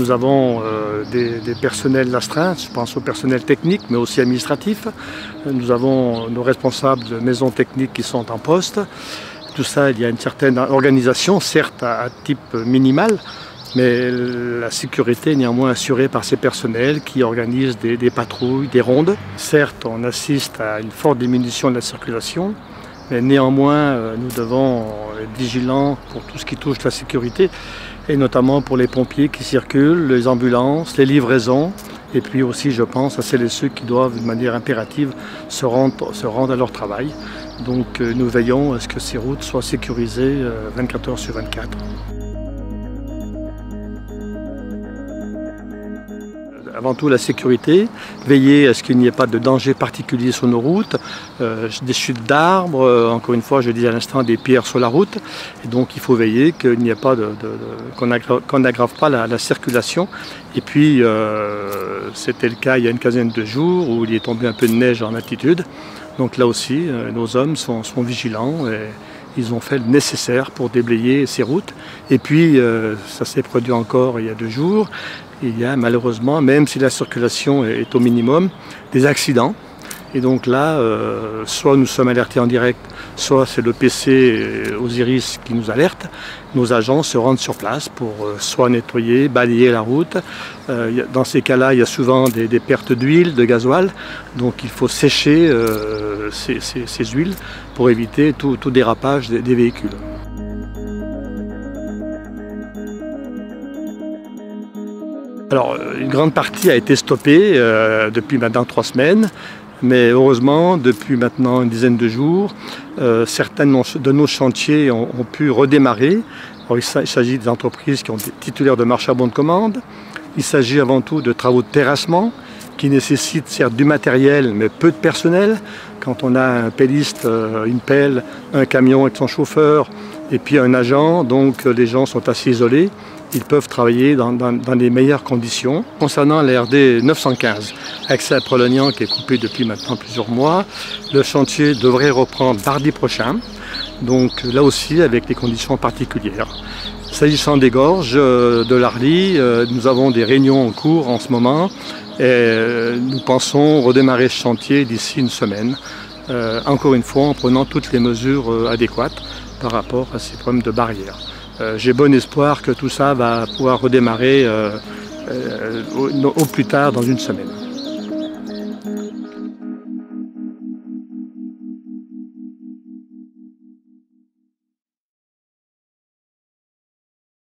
Nous avons des personnels astreints, je pense au personnel technique mais aussi administratif. Nous avons nos responsables de maisons techniques qui sont en poste. Tout ça, il y a une certaine organisation, certes à type minimal, mais la sécurité est néanmoins assurée par ces personnels qui organisent des patrouilles, des rondes. Certes, on assiste à une forte diminution de la circulation, mais néanmoins, nous devons être vigilants pour tout ce qui touche la sécurité, et notamment pour les pompiers qui circulent, les ambulances, les livraisons, et puis aussi, je pense, à celles et ceux qui doivent, de manière impérative, se rendre à leur travail. Donc nous veillons à ce que ces routes soient sécurisées 24 heures sur 24. Avant tout la sécurité, veiller à ce qu'il n'y ait pas de danger particulier sur nos routes, des chutes d'arbres, encore une fois je disais à l'instant des pierres sur la route, et donc il faut veiller qu'il n'y ait pas qu'on n'aggrave pas la circulation. Et puis c'était le cas il y a une quinzaine de jours où il est tombé un peu de neige en altitude, donc là aussi nos hommes sont vigilants et ils ont fait le nécessaire pour déblayer ces routes. Et puis ça s'est produit encore il y a 2 jours. Il y a malheureusement, même si la circulation est au minimum, des accidents. Et donc là, soit nous sommes alertés en direct, soit c'est le PC Osiris qui nous alerte. Nos agents se rendent sur place pour soit nettoyer, balayer la route. Dans ces cas-là, il y a souvent des pertes d'huile, de gasoil. Donc il faut sécher ces huiles pour éviter tout dérapage des véhicules. Alors, une grande partie a été stoppée depuis maintenant 3 semaines, mais heureusement, depuis maintenant une dizaine de jours, certains de nos chantiers ont pu redémarrer. Alors, il s'agit des entreprises qui ont des titulaires de marché à bon de commande. Il s'agit avant tout de travaux de terrassement qui nécessitent certes du matériel, mais peu de personnel. Quand on a un pelliste, une pelle, un camion avec son chauffeur et puis un agent, donc les gens sont assez isolés. Ils peuvent travailler dans les meilleures conditions. Concernant la RD 915, accès à Prolognan qui est coupé depuis maintenant plusieurs mois, le chantier devrait reprendre mardi prochain, donc là aussi avec des conditions particulières. S'agissant des gorges de l'Arly, nous avons des réunions en cours en ce moment et nous pensons redémarrer ce chantier d'ici une semaine, encore une fois en prenant toutes les mesures adéquates par rapport à ces problèmes de barrières. J'ai bon espoir que tout ça va pouvoir redémarrer au plus tard dans une semaine.